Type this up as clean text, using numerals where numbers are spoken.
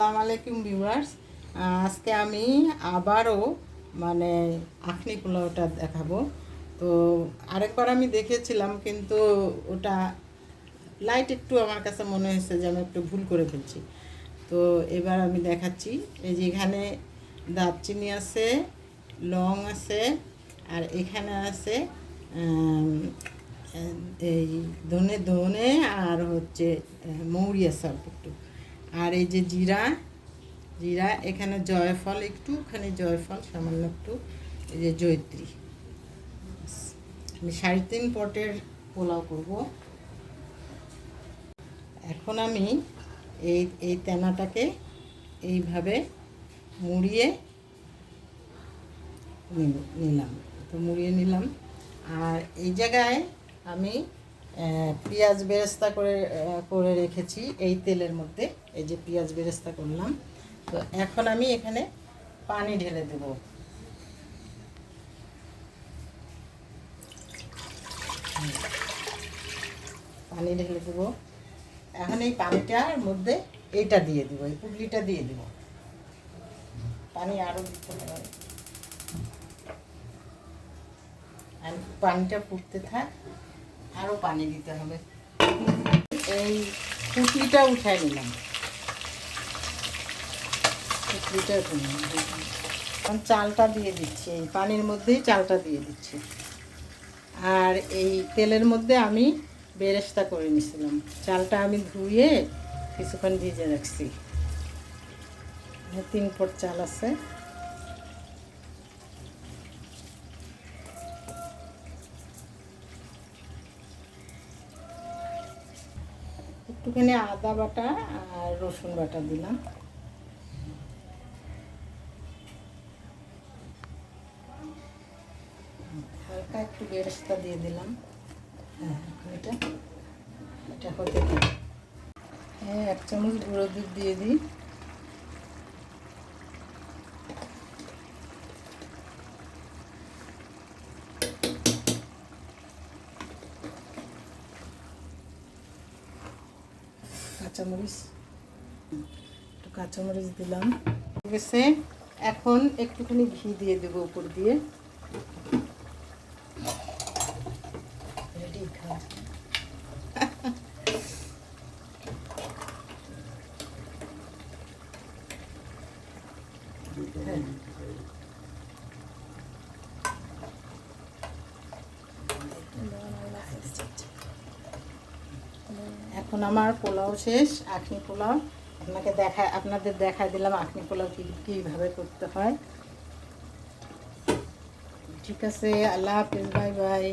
আসসালামু আলাইকুম ভিউয়ার্স। আজকে আমি আবারও মানে আখনি পোলাওটা দেখাবো। তো আরেকবার আমি দেখেছিলাম, কিন্তু ওটা লাইট একটু আমার কাছে মনে হয়েছে যে আমি একটু ভুল করে ফেলছি। তো এবার আমি দেখাচ্ছি। এই যে এখানে দারচিনি আছে, লং আছে, আর এখানে আছে এই ধনে ধনে আর হচ্ছে মৌরি আছে অল্প একটু। আর এই যে জিরা জিরা এখানে জয়ফল একটুখানি, জয়ফল সামান্য একটু, এই যে জয়ত্রী। আমি 3.5 পটের পোলাও করব। এখন আমি এই এই তেনাটাকে এইভাবে মুড়িয়ে নিলাম। তো মুড়িয়ে নিলাম। আর এই জায়গায় আমি পেঁয়াজ বেরেস্তা করে করে রেখেছি এই তেলের মধ্যে। এই যে পেঁয়াজ বেরেস্তা করলাম। তো এখন আমি এখানে পানি ঢেলে দেব। পানি ঢেলে দেবো। এখন এই পানিটার মধ্যে এইটা দিয়ে দেবো, এই পুটলিটা দিয়ে দেবো। পানি আরও দিতে হবে, আর পানিটা ফুটতে থাক, আরও পানি দিতে হবে। এই পুটলিটা উঠাই নিলাম, পুটলিটা উঠে নিলাম। এখন চালটা দিয়ে দিচ্ছি, এই পানির মধ্যেই চালটা দিয়ে দিচ্ছি। আর এই তেলের মধ্যে আমি বেরেস্তা করে নিয়েছিলাম, চালটা আমি ধুয়ে কিছুক্ষণ ভিজে রাখছি। 3 পট চাল আছে। একটুখানি আদা বাটা আর রসুন বাটা দিলাম। হালকা একটু বেরেস্তা দিয়ে দিলাম। হ্যাঁ, এটা এটা হতে দিই। হ্যাঁ, 1 চামচ গুঁড়ো দুধ দিয়ে দিই। কাঁচামরিচ, একটু কাঁচামরিচ দিলাম। গেছে, এখন একটুখানি ঘি দিয়ে দেবো উপর দিয়ে। রেডি খাওয়া। এখন আমার পোলাও শেষ, আখনি পোলাও। আপনাদের দেখায় দিলাম আখনি পোলাও কীভাবে করতে হয়। ঠিক আছে, আল্লাহ হাফিজ, বাই বাই।